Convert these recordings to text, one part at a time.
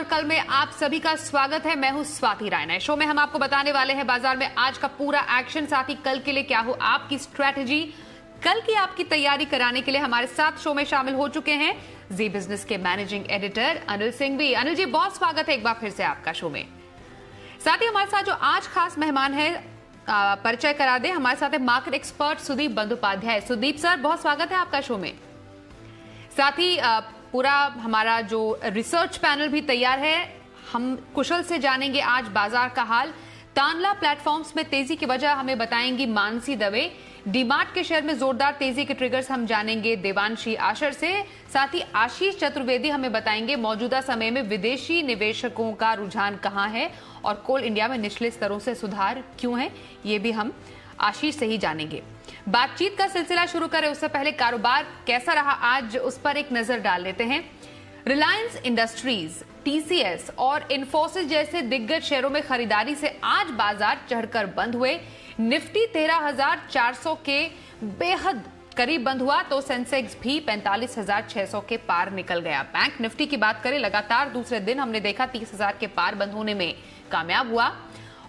और कल में आप सभी का स्वागत है। मैं हूं स्वाति रायना। शो में हम आपको बताने वाले हैं बाजार में आज का पूरा एक्शन, साथ ही कल के लिए क्या हो आपकी स्ट्रेटजी। कल की आपकी तैयारी कराने के लिए हमारे साथ शो में शामिल हो चुके हैं जी बिजनेस के मैनेजिंग एडिटर अनिल सिंह भी। अनिल जी, बहुत स्वागत है एक बार फिर से आपका शो में। साथ ही हमारे साथ जो आज खास मेहमान है, परिचय करा दे। हमारे साथ है market expert Sudeep Bandopadhyay. Sudeep sir, बहुत स्वागत है आपका शो में। साथ ही पूरा हमारा जो रिसर्च पैनल भी तैयार है। हम कुशल से जानेंगे आज बाजार का हाल। तानला प्लेटफॉर्म्स में तेजी की वजह हमें बताएंगी मानसी दवे। डीमार्ट के शेयर में जोरदार तेजी के ट्रिगर्स हम जानेंगे देवांशी आशर से। साथ ही आशीष चतुर्वेदी हमें बताएंगे मौजूदा समय में विदेशी निवेशकों का रुझान कहां है और कोल इंडिया में निचले स्तरों से सुधार क्यों है, ये भी हम आशीष से ही जानेंगे। बातचीत का सिलसिला शुरू करें उससे पहले कारोबार कैसा रहा आज, उस पर एक नजर डाल लेते हैं। रिलायंस इंडस्ट्रीज, टीसीएस और इन्फोसिस जैसे दिग्गज शेयरों में खरीदारी से आज बाजार चढ़कर बंद हुए। निफ्टी 13,400 के बेहद करीब बंद हुआ तो सेंसेक्स भी 45,600 के पार निकल गया। बैंक निफ्टी की बात करें, लगातार दूसरे दिन हमने देखा 30,000 के पार बंद होने में कामयाब हुआ।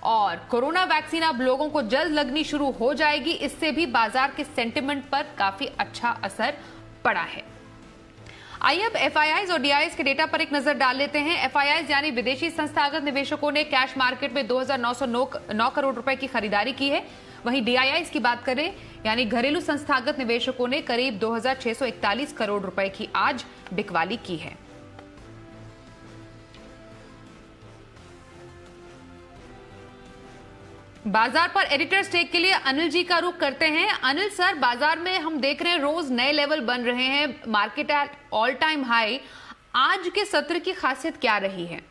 और कोरोना वैक्सीन अब लोगों को जल्द लगनी शुरू हो जाएगी, इससे भी बाजार के सेंटिमेंट पर काफी अच्छा असर पड़ा है। आइए अब एफआईआईज और डीआईआईज के डेटा पर एक नजर डाल लेते हैं। एफआईआईज यानी विदेशी संस्थागत निवेशकों ने कैश मार्केट में 2,909 करोड़ रुपए की खरीदारी की है। वहीं डीआईआईज की बात करें यानी घरेलू संस्थागत निवेशकों ने करीब 2,641 करोड़ रुपए की आज बिकवाली की है। बाजार पर एडिटर स्टेक के लिए अनिल जी का रुख करते हैं। अनिल सर, बाजार में हम देख रहे हैं रोज नए लेवल बन रहे हैं, market at all time high. आज के सत्र की खासियत क्या रही है?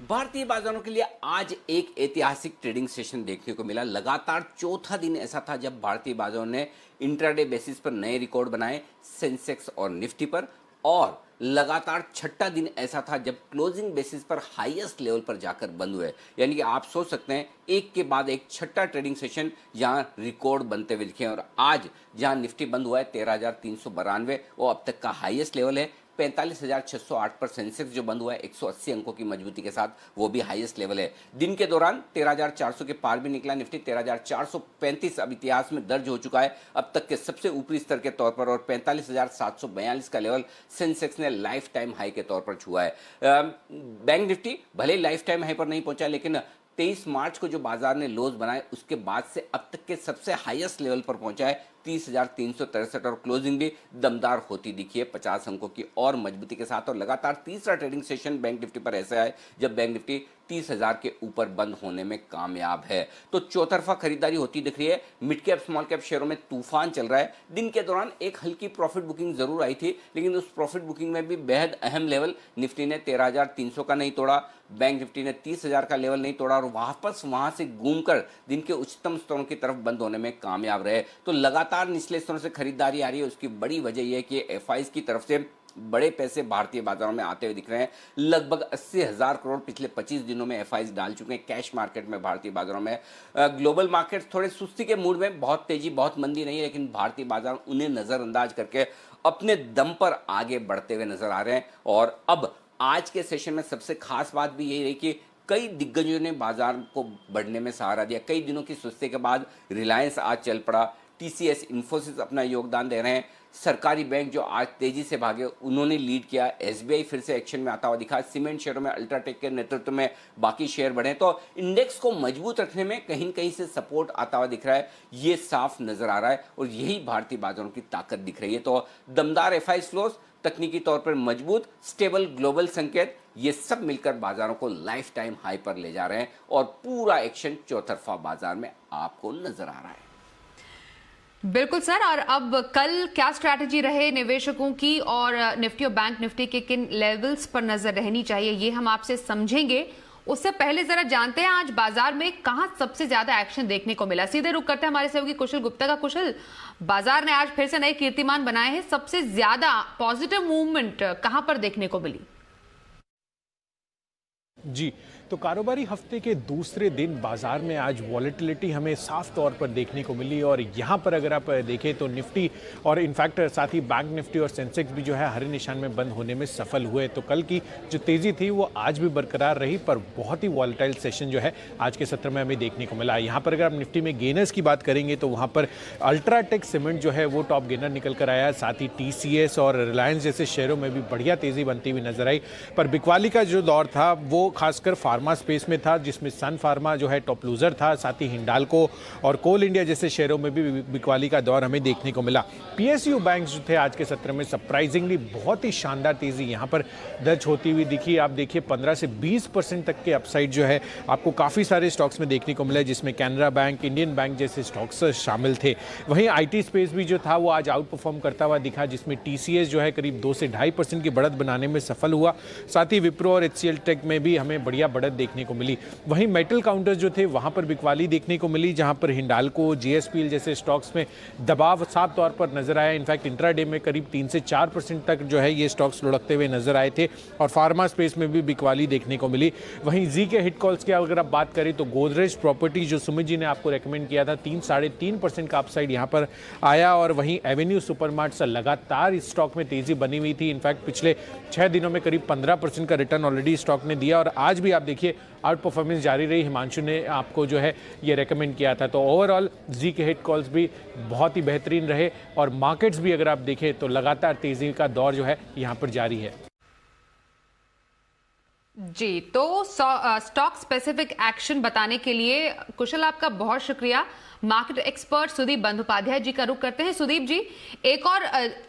भारतीय बाजारों के लिए आज एक ऐतिहासिक ट्रेडिंग सेशन देखने को मिला। लगातार चौथा दिन ऐसा था जब भारतीय बाजारों ने इंट्राडे बेसिस पर नए रिकॉर्ड बनाए सेंसेक्स और निफ्टी पर, और लगातार छठा दिन ऐसा था जब क्लोजिंग बेसिस पर हाईएस्ट लेवल पर जाकर बंद हुए। यानी कि आप सोच सकते हैं एक के बाद एक छठा ट्रेडिंग सेशन जहां रिकॉर्ड बनते हुए दिखे। और आज जहां निफ्टी बंद हुआ है 13,392, वो अब तक का हाईएस्ट लेवल है। 45,608 पर सेंसेक्स जो बंद हुआ है 180 अंकों की मजबूती के साथ, वो भी हाईएस्ट लेवल है। दिन के दौरान 13,400 के पार भी निकला निफ्टी। 13,435 अब इतिहास में दर्ज हो चुका है अब तक के सबसे ऊपरी स्तर के तौर पर, और 45,742 का लेवल सेंसेक्स ने लाइफ टाइम हाई के तौर पर छुआ है। बैंक निफ्टी भले लाइफ टाइम हाई पर नहीं पहुंचा, लेकिन 23 मार्च को जो बाजार ने लोज बनाए उसके बाद से अब तक के सबसे हाईएस्ट लेवल पर पहुंचा है 30,363, और क्लोजिंग भी दमदार होती दिखी है 50 अंकों की और मजबूती के साथ। और लगातार तीसरा ट्रेडिंग सेशन बैंक निफ्टी पर ऐसा है जब बैंक निफ्टी 30,000 के ऊपर बंद होने में कामयाब है। तो चौतरफा खरीदारी होती दिख रही है। मिड कैप स्मॉल कैप शेयरों में तूफान चल रहा है। दिन के दौरान एक हल्की प्रॉफिट बुकिंग जरूर आई थी, लेकिन उस प्रॉफिट बुकिंग में भी बेहद अहम लेवल निफ्टी ने 13,300 का नहीं तोड़ा, बैंक निफ्टी ने 30,000 का लेवल नहीं तोड़ा, और वापस वहां से घूमकर दिन के उच्चतम स्तरों की तरफ बंद होने में कामयाब रहे। तो लगातार निचले स्तरों से खरीदारी आ रही है। उसकी बड़ी वजह यह है कि एफआईआईज की तरफ से बड़े पैसे भारतीय बाजारों में आते हुए दिख रहे हैं। लगभग 80,000 करोड़ पिछले 25 दिनों में एफआईआईज डाल चुके हैं कैश मार्केट में भारतीय बाजारों में। ग्लोबल मार्केट्स थोड़े सुस्ती के मूड में, बहुत तेजी बहुत मंदी नहीं है, लेकिन भारतीय बाजार उन्हें नजरअंदाज करके अपने दम पर आगे बढ़ते हुए नजर आ रहे हैं। और अब आज के सेशन में सबसे खास बात भी यही रही कि कई दिग्गजों ने बाजार को बढ़ने में सहारा दिया। कई दिनों की सुस्ती के बाद रिलायंस आज चल पड़ा, टीसीएस इन्फोसिस अपना योगदान दे रहे हैं, सरकारी बैंक जो आज तेजी से भागे उन्होंने लीड किया, एसबीआई फिर से एक्शन में आता हुआ दिखा, सीमेंट शेयरों में अल्ट्राटेक के नेतृत्व में बाकी शेयर बढ़े। तो इंडेक्स को मजबूत रखने में कहीं न कहीं से सपोर्ट आता हुआ दिख रहा है, ये साफ नजर आ रहा है, और यही भारतीय बाजारों की ताकत दिख रही है। तो दमदार एफआईआई फ्लोज, तकनीकी तौर पर मजबूत स्टेबल ग्लोबल संकेत, ये सब मिलकर बाजारों को लाइफ टाइम हाई पर ले जा रहे हैं, और पूरा एक्शन चौतरफा बाजार में आपको नजर आ रहा है। बिल्कुल सर, और अब कल क्या स्ट्रैटेजी रहे निवेशकों की और निफ्टी और बैंक निफ्टी के किन लेवल्स पर नजर रहनी चाहिए, ये हम आपसे समझेंगे। उससे पहले जरा जानते हैं आज बाजार में कहां सबसे ज्यादा एक्शन देखने को मिला। सीधे रुक करते हैं हमारे सहयोगी कुशल गुप्ता का। कुशल, बाजार ने आज फिर से नए कीर्तिमान बनाए हैं, सबसे ज्यादा पॉजिटिव मूवमेंट कहां पर देखने को मिली? जी, तो कारोबारी हफ्ते के दूसरे दिन बाजार में आज वॉलेटिलिटी हमें साफ तौर पर देखने को मिली और यहाँ पर अगर आप देखें तो निफ्टी और इनफैक्ट साथ ही बैंक निफ्टी और सेंसेक्स भी जो है हरे निशान में बंद होने में सफल हुए। तो कल की जो तेजी थी वो आज भी बरकरार रही, पर बहुत ही वॉलेटाइल सेशन जो है आज के सत्र में हमें देखने को मिला। यहाँ पर अगर आप निफ्टी में गेनर्स की बात करेंगे तो वहाँ पर अल्ट्राटेक सीमेंट जो है वो टॉप गेनर निकल कर आया, साथ ही TCS और रिलायंस जैसे शेयरों में भी बढ़िया तेजी बनती हुई नजर आई। पर बिकवाली का जो दौर था वो खासकर फार्मा स्पेस में था, जिसमें सन फार्मा जो है टॉप लूजर था, साथ ही हिंडाल्को और कोल इंडिया जैसे शेयरों में भी बिकवाली का दौर हमें देखने को मिला। PSU बैंक्स जो थे आज के सत्र में सरप्राइजिंगली बहुत ही शानदार तेजी यहाँ पर दर्ज होती हुई दिखी। आप देखिए 15 से 20% तक के अपसाइड जो है आपको काफ़ी सारे स्टॉक्स में देखने को मिला, जिसमें कैनरा बैंक, इंडियन बैंक जैसे स्टॉक्स शामिल थे। वहीं IT स्पेस भी जो था वो आज आउट परफॉर्म करता हुआ दिखा, जिसमें TCS जो है करीब 2 से 2.5% की बढ़त बनाने में सफल हुआ। साथ ही विप्रो और HCL टेक में भी हमें बढ़िया बढ़त देखने को मिली। वहीं मेटल काउंटर्स जो थे वहाँ पर बिकवाली देखने को मिली, जहाँ पर हिंडाल्को, JSPL जैसे स्टॉक्स में दबाव साफ तौर पर नजर आया। इनफैक्ट इंट्राडे में करीब 3 से 4% तक जो है ये स्टॉक्स लुढ़कते हुए नजर आए थे और फार्मा स्पेस में भी बिकवाली देखने को मिली। वहीं जी के हिट कॉल्स की अगर आप बात करें तो गोदरेज प्रॉपर्टी जो सुमित जी ने आपको रेकमेंड किया था 3-3.5% का अपसाइड यहाँ पर आया। और वहीं एवेन्यू सुपरमार्ट से लगातार इस स्टॉक में तेजी बनी हुई थी। इनफैक्ट पिछले 6 दिनों में करीब 15% का रिटर्न ऑलरेडी स्टॉक ने दिया और आज भी आप देखिए आउट परफॉर्मेंस जारी रही। हिमांशु ने आपको जो है ये रेकमेंड किया था। तो ओवरऑल जी के हिट कॉल्स भी बहुत ही बेहतरीन रहे और मार्केट्स भी अगर आप देखें तो लगातार तेजी का दौर जो है यहाँ पर जारी है। जी, तो स्टॉक स्पेसिफिक एक्शन बताने के लिए कुशल आपका बहुत शुक्रिया। मार्केट एक्सपर्ट सुदीप बंदोपाध्याय जी का रुख करते हैं। सुदीप जी, एक और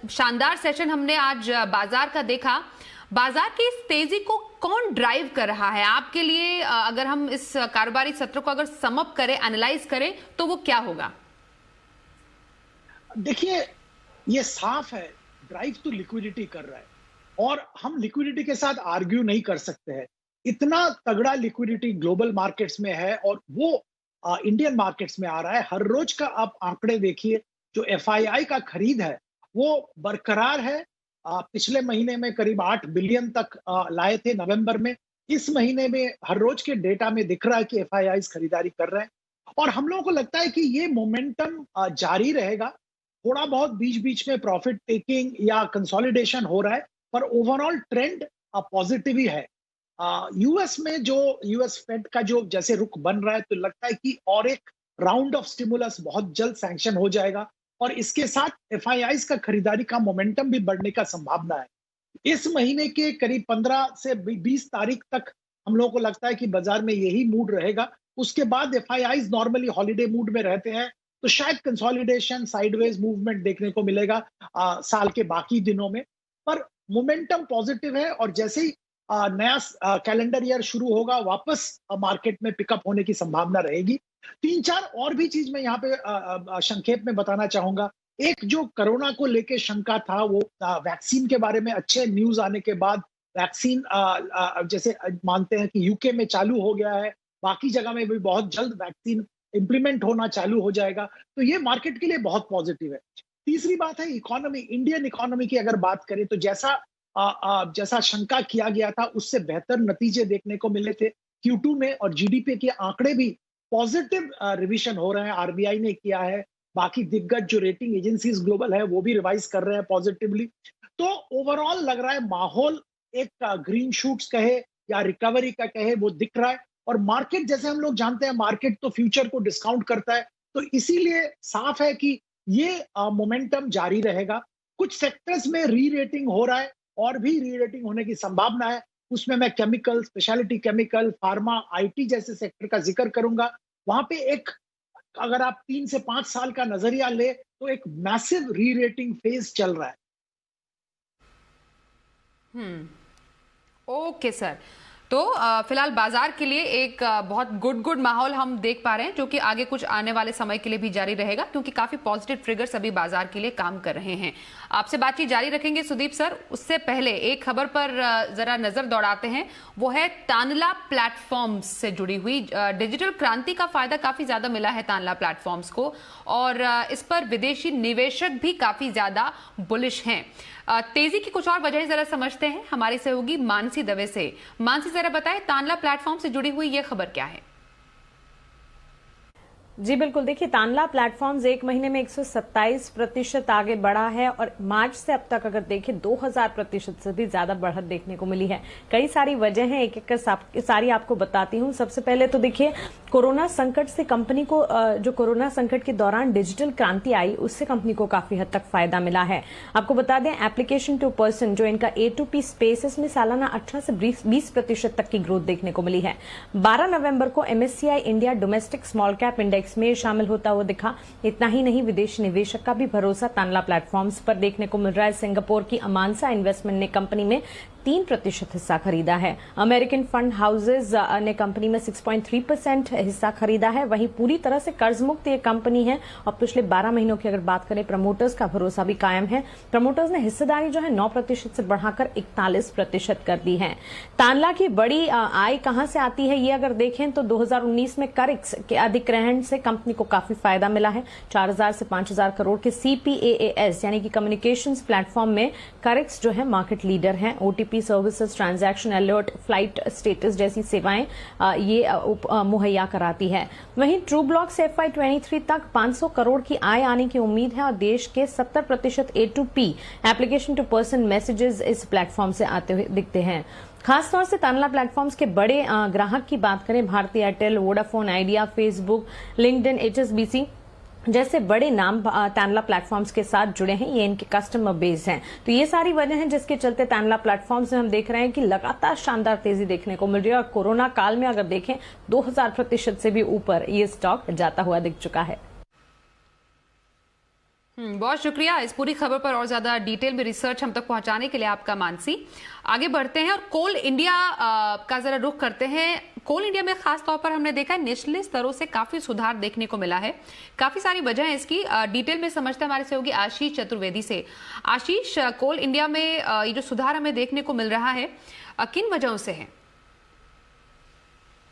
शानदार सेशन हमने आज बाजार का देखा। बाजार की इस तेजी को कौन ड्राइव कर रहा है आपके लिए? अगर हम इस कारोबारी सत्र को अगर सम अप करें, एनालाइज करें तो वो क्या होगा? देखिए, ये साफ है ड्राइव तो लिक्विडिटी कर रहा है और हम लिक्विडिटी के साथ आर्ग्यू नहीं कर सकते हैं। इतना तगड़ा लिक्विडिटी ग्लोबल मार्केट्स में है और वो इंडियन मार्केट्स में आ रहा है। हर रोज का आप आंकड़े देखिए, जो FII का खरीद है वो बरकरार है। पिछले महीने में करीब 8 बिलियन तक लाए थे नवंबर में। इस महीने में हर रोज के डेटा में दिख रहा है कि FIIs खरीदारी कर रहे हैं और हम लोगों को लगता है कि ये मोमेंटम जारी रहेगा। थोड़ा बहुत बीच बीच में प्रॉफिट टेकिंग या कंसोलिडेशन हो रहा है, पर ओवरऑल ट्रेंड पॉजिटिव ही है। यूएस में जो यूएस फेड का जो जैसे रुख बन रहा है, तो लगता है कि और एक राउंड ऑफ स्टिमुलस बहुत जल्द सैंक्शन हो जाएगा और इसके साथ FIIs का खरीदारी का मोमेंटम भी बढ़ने का संभावना है। इस महीने के करीब 15 से 20 तारीख तक हम लोगों को लगता है कि बाजार में यही मूड रहेगा। उसके बाद FIIs नॉर्मली हॉलिडे मूड में रहते हैं, तो शायद कंसोलिडेशन, साइडवेज मूवमेंट देखने को मिलेगा साल के बाकी दिनों में। पर मोमेंटम पॉजिटिव है और जैसे ही नया कैलेंडर ईयर शुरू होगा वापस मार्केट में पिकअप होने की संभावना रहेगी। 3-4 और भी चीज मैं यहाँ पे संक्षेप में बताना चाहूंगा। एक जो कोरोना को लेके शंका था, वो वैक्सीन के बारे में अच्छे न्यूज आने के बाद वैक्सीन जैसे मानते हैं कि यूके में चालू हो गया है, बाकी जगह में भी बहुत जल्द वैक्सीन इंप्लीमेंट होना चालू हो जाएगा, तो ये मार्केट के लिए बहुत पॉजिटिव है। तीसरी बात है इकोनॉमी, इंडियन इकोनॉमी की अगर बात करें तो जैसा शंका किया गया था उससे बेहतर नतीजे देखने को मिले थे Q2 में और GDP के आंकड़े भी पॉजिटिव रिवीजन हो रहे हैं, RBI ने किया है, बाकी दिग्गज जो रेटिंग एजेंसीज ग्लोबल है वो भी रिवाइज कर रहे हैं पॉजिटिवली। तो ओवरऑल लग रहा है माहौल एक ग्रीन शूट्स कहे या रिकवरी का कहे वो दिख रहा है और मार्केट, जैसे हम लोग जानते हैं मार्केट तो फ्यूचर को डिस्काउंट करता है, तो इसीलिए साफ है कि ये मोमेंटम जारी रहेगा। कुछ सेक्टर्स में री रेटिंग हो रहा है और भी री रेटिंग होने की संभावना है। उसमें मैं chemical, speciality chemical, pharma, IT जैसे सेक्टर का जिक्र करूंगा। वहां पे एक अगर आप 3 से 5 साल का नजरिया ले तो एक मैसिव री रेटिंग फेज चल रहा है। ओके सर, तो फिलहाल बाजार के लिए एक बहुत गुड माहौल हम देख पा रहे हैं, जो कि आगे कुछ आने वाले समय के लिए भी जारी रहेगा, क्योंकि काफी पॉजिटिव ट्रिगर्स अभी बाजार के लिए काम कर रहे हैं। आपसे बातचीत जारी रखेंगे सुदीप सर। उससे पहले एक खबर पर जरा नजर दौड़ाते हैं, वो है तानला प्लेटफॉर्म्स से जुड़ी हुई। डिजिटल क्रांति का फायदा काफी ज्यादा मिला है तानला प्लेटफॉर्म्स को और इस पर विदेशी निवेशक भी काफी ज्यादा बुलिश हैं। तेजी की कुछ और वजह जरा समझते हैं, हमारी सहयोगी मानसी दवे से। मानसी, जरा बताएं तानला प्लेटफॉर्म से जुड़ी हुई ये खबर क्या है? जी बिल्कुल, देखिए तानला प्लेटफॉर्म्स एक महीने में 127% आगे बढ़ा है और मार्च से अब तक अगर देखें 2000% से भी ज्यादा बढ़त देखने को मिली है। कई सारी वजह हैं, एक एक कर सारी आपको बताती हूँ। सबसे पहले तो देखिए कोरोना संकट से कंपनी को जो कोरोना संकट के दौरान डिजिटल क्रांति आई उससे कंपनी को काफी हद तक फायदा मिला है। आपको बता दें एप्लीकेशन टू पर्सन जो इनका A2P स्पेस, इसमें सालाना 18 से 20% तक की ग्रोथ देखने को मिली है। 12 नवंबर को MSCI India domestic small cap index में शामिल होता हुआ दिखा। इतना ही नहीं, विदेशी निवेशक का भी भरोसा तानला प्लेटफॉर्म्स पर देखने को मिल रहा है। सिंगापुर की अमानसा इन्वेस्टमेंट ने कंपनी में 3% हिस्सा खरीदा है। अमेरिकन फंड हाउसेज ने कंपनी में 6.3% हिस्सा खरीदा है। वहीं पूरी तरह से कर्ज मुक्त ये कंपनी है और पिछले 12 महीनों की अगर बात करें प्रमोटर्स का भरोसा भी कायम है। प्रमोटर्स ने हिस्सेदारी जो है 9% से बढ़ाकर 41% कर दी है। तानला की बड़ी आय कहां से आती है ये अगर देखें तो 2019 में करेक्स के अधिग्रहण से कंपनी को काफी फायदा मिला है। 4000 से 5000 करोड़ के CPaaS यानी कि कम्युनिकेशंस प्लेटफॉर्म में करेक्स जो है मार्केट लीडर है। OTP services, transaction alert, flight status जैसी सेवाएं ये मुहैया कराती है। वहीं ट्रू ब्लॉक से FY23 तक 500 करोड़ की आय आने की उम्मीद है और देश के 70% A2P application to person messages इस प्लेटफॉर्म से आते हुए दिखते हैं। खासतौर से तानला प्लेटफॉर्म्स के बड़े ग्राहक की बात करें, Bharti Airtel, Vodafone Idea, Facebook, LinkedIn, HSBC जैसे बड़े नाम तानला प्लेटफॉर्म्स के साथ जुड़े हैं। ये इनके कस्टमर बेस हैं। तो ये सारी वजह हैं जिसके चलते तानला प्लेटफॉर्म्स में हम देख रहे हैं कि लगातार शानदार तेजी देखने को मिल रही है और कोरोना काल में अगर देखें 2000% से भी ऊपर ये स्टॉक जाता हुआ दिख चुका है। बहुत शुक्रिया इस पूरी खबर पर और ज्यादा डिटेल में रिसर्च हम तक पहुंचाने के लिए आपका, मानसी। आगे बढ़ते हैं और कोल इंडिया का जरा रुख करते हैं। कोल इंडिया में खास तौर पर हमने देखा है निचले स्तरों से काफी सुधार देखने को मिला है। काफी सारी वजह है इसकी, डिटेल में समझते हमारे सहयोगी आशीष चतुर्वेदी से। आशीष, कोल इंडिया में ये जो सुधार हमें देखने को मिल रहा है किन वजहों से है?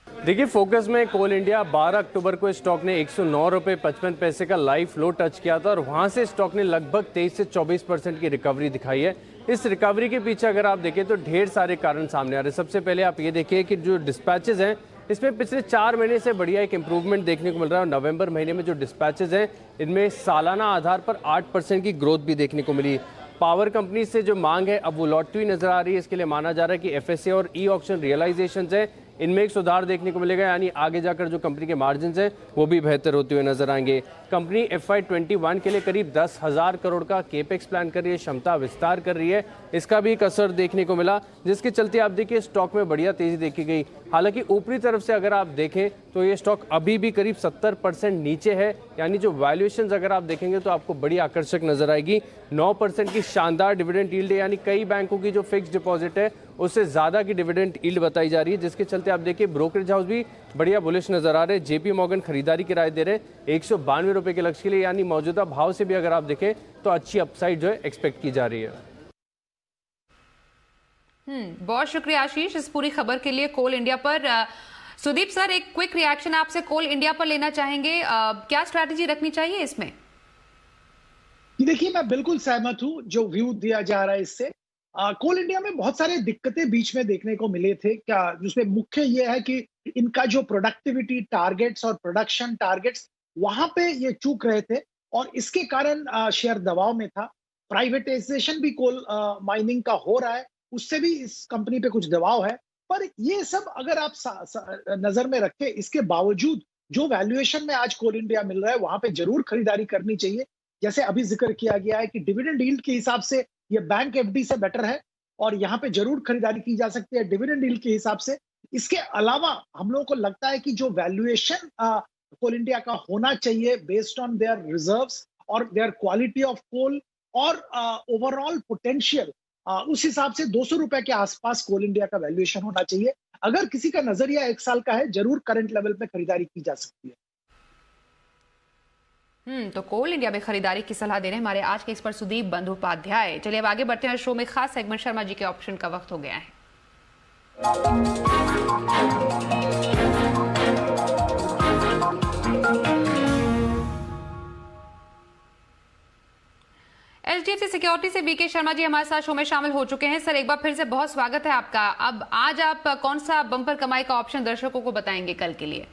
देखिए फोकस में कोल इंडिया 12 अक्टूबर को स्टॉक ने 109 रुपये 55 पैसे का लाइव लो टच किया था और वहां से स्टॉक ने लगभग 23 से 24% की रिकवरी दिखाई है। इस रिकवरी के पीछे अगर आप देखें तो ढेर सारे कारण सामने आ रहे हैं। सबसे पहले आप ये देखिए कि जो डिस्पैचेज हैं इसमें पिछले 4 महीने से बढ़िया एक इंप्रूवमेंट देखने को मिल रहा है और नवंबर महीने में जो डिस्पैचेज हैं इनमें सालाना आधार पर 8% की ग्रोथ भी देखने को मिली। पावर कंपनी से जो मांग है अब वो लौटती हुई नजर आ रही है। इसके लिए माना जा रहा है कि FSA और E-ऑक्शन रियलाइजेशन है इनमें एक सुधार देखने को मिलेगा, यानी आगे जाकर जो कंपनी के मार्जिन हैं वो भी बेहतर होते हुए नजर आएंगे। कंपनी FY21 के लिए करीब 10,000 करोड़ का केपेक्स प्लान कर रही है, क्षमता विस्तार कर रही है, इसका भी एक असर देखने को मिला जिसके चलते आप देखिए स्टॉक में बढ़िया तेजी देखी गई। हालांकि ऊपरी तरफ से अगर आप देखें तो ये स्टॉक अभी भी करीब 70% नीचे है, यानी जो वैल्यूएशंस अगर आप देखेंगे तो आपको बड़ी आकर्षक नजर आएगी। 9% की शानदार डिविडेंड यील्ड है, यानी कई बैंकों की जो फिक्स डिपॉजिट है उससे ज्यादा की डिविडेंड यील्ड बताई जा रही है, जिसके चलते आप देखिए ब्रोकरेज हाउस भी बढ़िया बुलिश नजर आ रहे हैं। JP मॉर्गन खरीदारी की राय दे रहे हैं 192 रुपए के लक्ष्य के लिए, यानी मौजूदा भाव से भी अगर आप देखें तो अच्छी अपसाइड जो है एक्सपेक्ट की जा रही है। बहुत शुक्रिया आशीष इस पूरी खबर के लिए। कोल इंडिया पर सुदीप सर एक क्विक रिएक्शन आपसे कोल इंडिया पर लेना चाहेंगे, क्या स्ट्रैटेजी रखनी चाहिए इसमें? देखिए मैं बिल्कुल सहमत हूं जो व्यू दिया जा रहा है इससे। कोल इंडिया में बहुत सारे दिक्कतें बीच में देखने को मिले थे, क्या जिसमें मुख्य ये है कि इनका जो प्रोडक्टिविटी टारगेट्स और प्रोडक्शन टारगेट्स वहां पे ये चूक रहे थे और इसके कारण शेयर दबाव में था। प्राइवेटाइजेशन भी कोल माइनिंग का हो रहा है, उससे भी इस कंपनी पे कुछ दबाव है। पर ये सब अगर आप नजर में रखें, इसके बावजूद जो वैल्यूएशन में आज कोल इंडिया मिल रहा है वहां पे जरूर खरीदारी करनी चाहिए। जैसे अभी जिक्र किया गया है कि डिविडेंड यील्ड के हिसाब से ये बैंक FD से बेटर है और यहाँ पे जरूर खरीदारी की जा सकती है डिविडेंड यील्ड के हिसाब से। इसके अलावा हम लोगों को लगता है कि जो वैल्यूएशन कोल इंडिया का होना चाहिए बेस्ड ऑन देयर रिजर्व्स और देयर क्वालिटी ऑफ कोल और ओवरऑल पोटेंशियल, उस हिसाब से 200 रुपए के आसपास कोल इंडिया का वैल्यूएशन होना चाहिए। अगर किसी का नजरिया 1 साल का है जरूर करंट लेवल पे खरीदारी की जा सकती है। तो कोल इंडिया में खरीदारी की सलाह दे रहे हैं हमारे आज के एक्सपर्ट सुदीप बंदोपाध्याय। चलिए अब आगे बढ़ते हैं, शो में खास सेगमेंट शर्मा जी के ऑप्शन का वक्त हो गया है। HDFC सिक्योरिटी से बीके शर्मा जी हमारे साथ शो में शामिल हो चुके हैं। सर, एक बार फिर से बहुत स्वागत है आपका। अब आज आप कौन सा बम्पर कमाई का ऑप्शन दर्शकों को बताएंगे कल के लिए?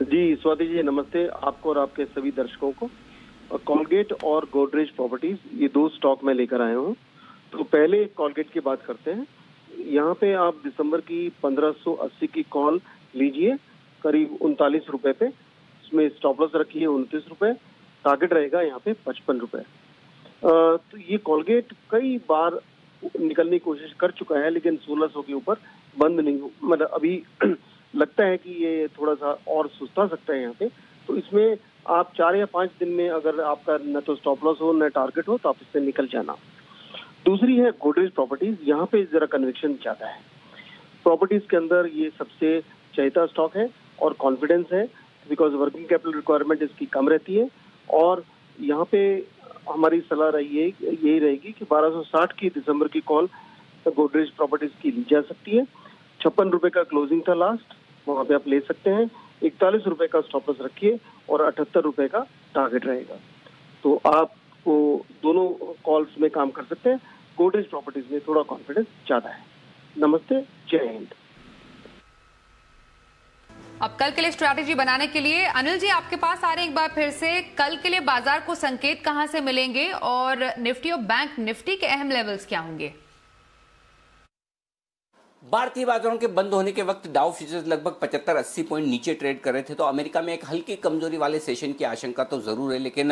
जी स्वाति जी, नमस्ते आपको और आपके सभी दर्शकों को। कॉलगेट और गोदरेज प्रॉपर्टीज, ये दो स्टॉक मैं लेकर आया हूँ। तो पहले कॉलगेट की बात करते हैं। यहाँ पे आप दिसंबर की 1580 की कॉल लीजिए, करीब 39 रुपए पे। इसमें स्टॉप लॉस रखी है 29 रुपए, टारगेट रहेगा यहाँ पे 55 रुपए। तो ये कॉलगेट कई बार निकलने की कोशिश कर चुका है, लेकिन 1600 के ऊपर बंद नहीं हो, मतलब अभी लगता है कि ये थोड़ा सा और सुस्ता सकता है यहाँ पे। तो इसमें आप 4 या 5 दिन में अगर आपका न तो स्टॉप लॉस हो न टारगेट हो तो आप इससे निकल जाना। दूसरी है गोदरेज प्रॉपर्टीज, यहाँ पे जरा कन्विक्शन ज्यादा है। प्रॉपर्टीज के अंदर ये सबसे चहेता स्टॉक है और कॉन्फिडेंस है, बिकॉज वर्किंग कैपिटल रिक्वायरमेंट इसकी कम रहती है। और यहाँ पे हमारी सलाह यही रहेगी कि 1260 की दिसंबर की कॉल गोदरेज प्रॉपर्टीज की ली जा सकती है। 56 रुपए का क्लोजिंग था लास्ट, वहां पे आप ले सकते हैं। 41 रुपए का स्टॉप लॉस रखिए और 78 रुपए का टारगेट रहेगा। तो आपको दोनों कॉल्स में काम कर सकते हैं। गोदरेज प्रॉपर्टीज में थोड़ा कॉन्फिडेंस ज्यादा है। नमस्ते, जय हिंद। अब कल के लिए स्ट्रैटेजी बनाने के लिए अनिल जी आपके पास आ रहे हैं एक बार फिर से। कल के लिए बाजार को संकेत कहां से मिलेंगे और निफ्टी और बैंक निफ्टी के अहम लेवल्स क्या होंगे? भारतीय बाजारों के बंद होने के वक्त डाउ फ्यूचर्स लगभग 75-80 पॉइंट नीचे ट्रेड कर रहे थे। तो अमेरिका में एक हल्की कमजोरी वाले सेशन की आशंका तो जरूर है, लेकिन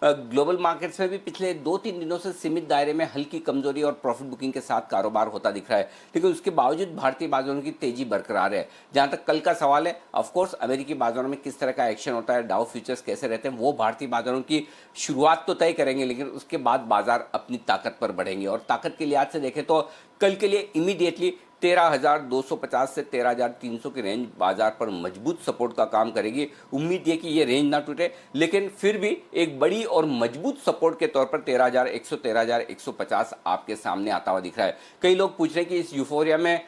ग्लोबल मार्केट्स में भी पिछले 2-3 दिनों से सीमित दायरे में हल्की कमजोरी और प्रॉफिट बुकिंग के साथ कारोबार होता दिख रहा है। लेकिन उसके बावजूद भारतीय बाजारों की तेजी बरकरार है। जहां तक कल का सवाल है, ऑफकोर्स अमेरिकी बाजारों में किस तरह का एक्शन होता है, डाउ फ्यूचर्स कैसे रहते हैं, वो भारतीय बाजारों की शुरुआत तो तय करेंगे, लेकिन उसके बाद बाजार अपनी ताकत पर बढ़ेंगे। और ताकत के लिहाज से देखें तो कल के लिए इमीडिएटली 13,250 से 13,300 की रेंज बाजार पर मजबूत सपोर्ट का काम करेगी। उम्मीद है कि ये रेंज ना टूटे, लेकिन फिर भी एक बड़ी और मजबूत सपोर्ट के तौर पर 13,100 13,150 आपके सामने आता हुआ दिख रहा है। कई लोग पूछ रहे हैं कि इस यूफोरिया में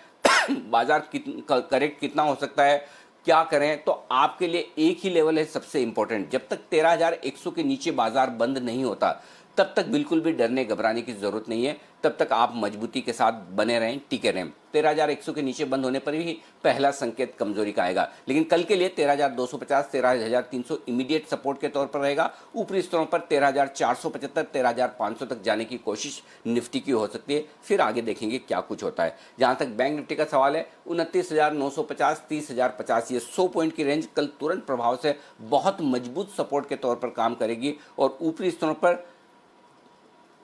बाजार करेक्ट कितना हो सकता है, क्या करें? तो आपके लिए एक ही लेवल है सबसे इंपॉर्टेंट। जब तक 13,100 के नीचे बाजार बंद नहीं होता तब तक बिल्कुल भी डरने घबराने की जरूरत नहीं है। तब तक आप मजबूती के साथ बने रहें, टिके रहें। 13,100 के नीचे बंद होने पर ही पहला संकेत कमजोरी का आएगा। लेकिन कल के लिए 13,250 13,300 इमीडिएट सपोर्ट के तौर पर रहेगा। ऊपरी स्तरों पर 13,475 13,500 तक जाने की कोशिश निफ्टी की हो सकती है। फिर आगे देखेंगे क्या कुछ होता है। जहां तक बैंक निफ्टी का सवाल है, 29,950 30,050 ये 100 पॉइंट की रेंज कल तुरंत प्रभाव से बहुत मजबूत सपोर्ट के तौर पर काम करेगी। और ऊपरी स्तरों पर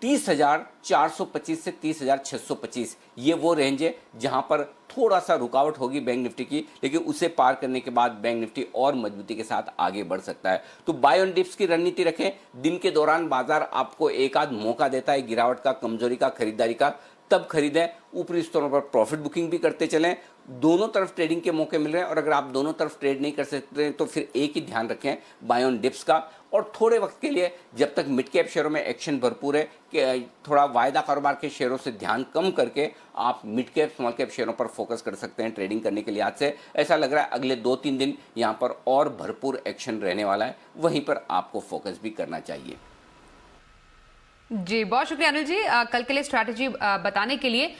30,425 से 30,625 ये वो रेंज है जहां पर थोड़ा सा रुकावट होगी बैंक निफ्टी की, लेकिन उसे पार करने के बाद बैंक निफ्टी और मजबूती के साथ आगे बढ़ सकता है। तो बाय ऑन डिप्स की रणनीति रखें। दिन के दौरान बाजार आपको एक आध मौका देता है गिरावट का, कमजोरी का, खरीदारी का, तब खरीदें। ऊपरी स्तरों पर प्रॉफिट बुकिंग भी करते चलें। दोनों तरफ ट्रेडिंग के मौके मिल रहे हैं, और अगर आप दोनों तरफ ट्रेड नहीं कर सकते तो फिर एक ही ध्यान रखें, बाय ऑन डिप्स का। और थोड़े वक्त के लिए जब तक मिड कैप शेयरों में एक्शन भरपूर है, कि थोड़ा वायदा कारोबार के शेयरों से ध्यान कम करके आप मिड कैप स्मॉल कैप शेयरों पर फोकस कर सकते हैं ट्रेडिंग करने के लिहाज से। ऐसा लग रहा है अगले 2-3 दिन यहाँ पर और भरपूर एक्शन रहने वाला है, वहीं पर आपको फोकस भी करना चाहिए। जी बहुत शुक्रिया अनिल जी कल के लिए स्ट्रैटेजी बताने के लिए।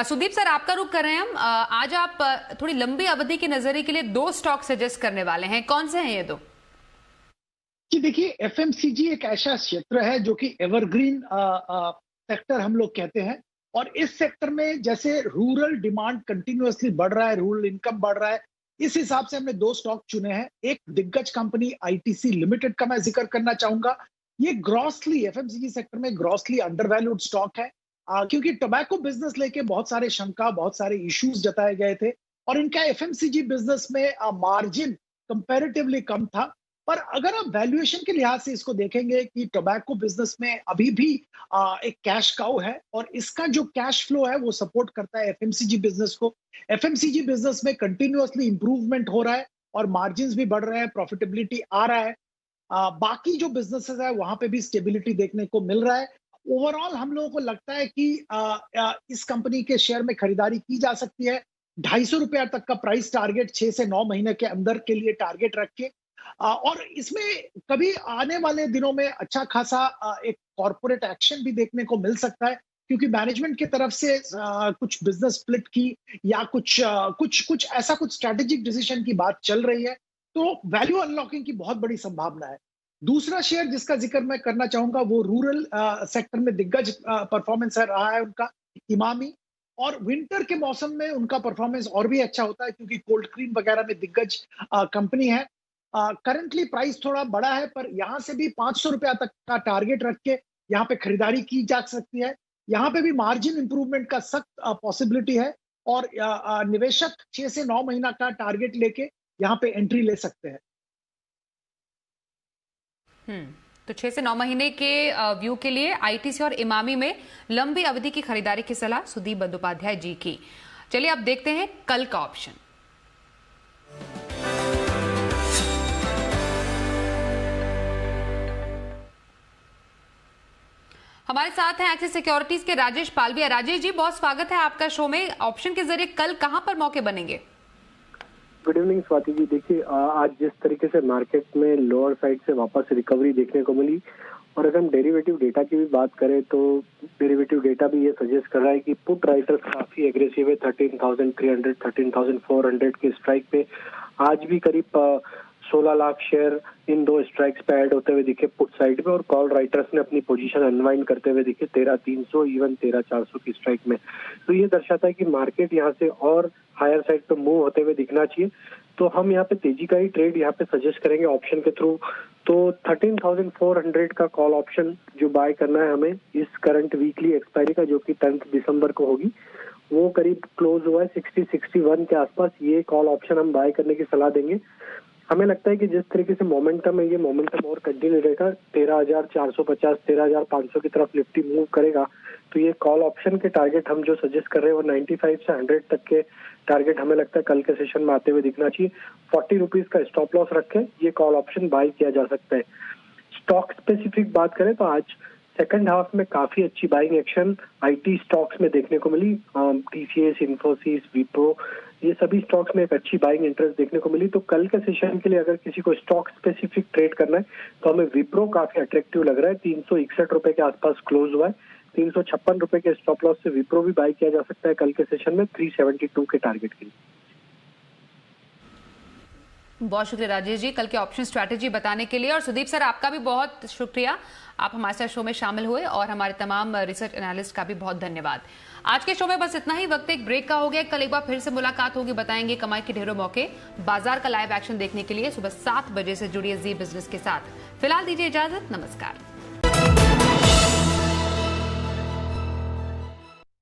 सुदीप सर, आपका रुख कर रहे हैं हम। आज आप थोड़ी लंबी अवधि के नजरिए के लिए 2 स्टॉक सजेस्ट करने वाले हैं, कौन से हैं ये 2? कि देखिए, एफएमसीजी एक ऐसा क्षेत्र है जो कि एवरग्रीन सेक्टर हम लोग कहते हैं। और इस सेक्टर में जैसे रूरल डिमांड कंटिन्यूअसली बढ़ रहा है, रूरल इनकम बढ़ रहा है, इस हिसाब से हमने 2 स्टॉक चुने हैं। एक दिग्गज कंपनी आईटीसी लिमिटेड का मैं जिक्र करना चाहूंगा। ये ग्रॉसली एफएमसीजी सेक्टर में ग्रॉसली अंडरवैल्यूड स्टॉक है, क्योंकि टोबैको बिजनेस लेके बहुत सारे शंका, बहुत सारे इश्यूज जताए गए थे। और इनका एफएमसीजी बिजनेस में मार्जिन कंपैरेटिवली कम था। पर अगर आप वैल्यूएशन के लिहाज से इसको देखेंगे कि टोबैको बिजनेस में अभी भी एक कैश काउ है, और इसका जो कैश फ्लो है वो सपोर्ट करता है एफएमसीजी बिजनेस को। एफएमसीजी बिजनेस में कंटिन्यूअसली इंप्रूवमेंट हो रहा है और मार्जिन्स भी बढ़ रहे हैं, प्रॉफिटेबिलिटी आ रहा है। बाकी जो बिजनेसेस है वहां पे भी स्टेबिलिटी देखने को मिल रहा है। ओवरऑल हम लोगों को लगता है कि इस कंपनी के शेयर में खरीदारी की जा सकती है। 250 रुपया तक का प्राइस टारगेट 6 से 9 महीने के अंदर के लिए टारगेट रख के, और इसमें कभी आने वाले दिनों में अच्छा खासा एक कॉर्पोरेट एक्शन भी देखने को मिल सकता है, क्योंकि मैनेजमेंट की तरफ से कुछ बिजनेस स्प्लिट की या कुछ ऐसा कुछ स्ट्रेटेजिक डिसीजन की बात चल रही है, तो वैल्यू अनलॉकिंग की बहुत बड़ी संभावना है। दूसरा शेयर जिसका जिक्र मैं करना चाहूंगा वो रूरल सेक्टर में दिग्गज परफॉर्मेंस रहा है उनका, इमामी। और विंटर के मौसम में उनका परफॉर्मेंस और भी अच्छा होता है, क्योंकि कोल्ड क्रीम वगैरह में दिग्गज कंपनी है। करंटली प्राइस थोड़ा बड़ा है, पर यहाँ से भी 500 रुपया तक का टारगेट रख के यहाँ पे खरीदारी की जा सकती है। यहाँ पे भी मार्जिन इंप्रूवमेंट का सख्त पॉसिबिलिटी है, और निवेशक 6 से 9 महीना का टारगेट लेके यहाँ पे एंट्री ले सकते हैं। तो 6 से 9 महीने के व्यू के लिए आईटीसी और इमामी में लंबी अवधि की खरीदारी की सलाह सुदीप बंदोपाध्याय जी की। चलिए अब देखते हैं कल का ऑप्शन। हमारे साथ हैं एक्सिस सिक्योरिटीज के राजेश पालविया। राजेश जी, बहुत स्वागत है आपका शो में। ऑप्शन के जरिए कल कहां पर मौके बनेंगे? Good evening Swati ji. देखिए, आज जिस तरीके से मार्केट में लोअर साइड से वापस रिकवरी देखने को मिली, और अगर हम डेरिवेटिव डेटा की भी बात करें तो डेरिवेटिव डेटा भी ये सजेस्ट कर रहा है कि पुट राइटर्स काफी एग्रेसिव है। 13,300 13,400 के स्ट्राइक पे आज भी करीब 16 लाख शेयर इन दो स्ट्राइक्स पे ऐड होते हुए दिखे पुट साइड पे, और कॉल राइटर्स ने अपनी पोजीशन अनवाइंड करते हुए दिखे 13,300 इवन 13,400 की स्ट्राइक में। तो ये दर्शाता है कि मार्केट यहाँ से और हायर साइड पे मूव होते हुए दिखना चाहिए। तो हम यहाँ पे तेजी का ही ट्रेड यहाँ पे सजेस्ट करेंगे ऑप्शन के थ्रू। तो 13,400 का कॉल ऑप्शन जो बाय करना है हमें इस करंट वीकली एक्सपायरी का, जो कि 10 दिसंबर को होगी, वो करीब क्लोज हुआ है 60-61 के आसपास। ये कॉल ऑप्शन हम बाय करने की सलाह देंगे। हमें लगता है कि जिस तरीके से मोमेंटम है, ये मोमेंटम और कंटिन्यू रहेगा। 13,450 13,500 की तरफ निफ्टी मूव करेगा। तो ये कॉल ऑप्शन के टारगेट हम जो सजेस्ट कर रहे हैं वो 95 से 100 तक के टारगेट हमें लगता है कल के सेशन में आते हुए दिखना चाहिए। 40 रुपीज का स्टॉप लॉस रखें, ये कॉल ऑप्शन बाय किया जा सकता है। स्टॉक स्पेसिफिक बात करें तो आज सेकंड हाफ में काफी अच्छी बाइंग एक्शन आईटी स्टॉक्स में देखने को मिली। टीसीएस, इन्फोसिस, विप्रो, ये सभी स्टॉक्स में एक अच्छी बाइंग इंटरेस्ट देखने को मिली। तो कल के सेशन के लिए अगर किसी को स्टॉक स्पेसिफिक ट्रेड करना है तो हमें विप्रो काफी अट्रैक्टिव लग रहा है। 361 रुपए के आसपास क्लोज हुआ है। 356 रुपए के स्टॉप लॉस से विप्रो भी बाय किया जा सकता है कल के सेशन में 372 के टारगेट के लिए। बहुत शुक्रिया राजेश जी कल के ऑप्शन स्ट्रैटेजी बताने के लिए। और सुदीप सर, आपका भी बहुत शुक्रिया, आप हमारे साथ शो में शामिल हुए, और हमारे तमाम रिसर्च एनालिस्ट का भी बहुत धन्यवाद। आज के शो में बस इतना ही। वक्त एक ब्रेक का हो गया। कल एक बार फिर से मुलाकात होगी, बताएंगे कमाई के ढेरों मौके। बाजार का लाइव एक्शन देखने के लिए सुबह 7 बजे से जुड़िए जी बिजनेस के साथ। फिलहाल दीजिए इजाजत, नमस्कार।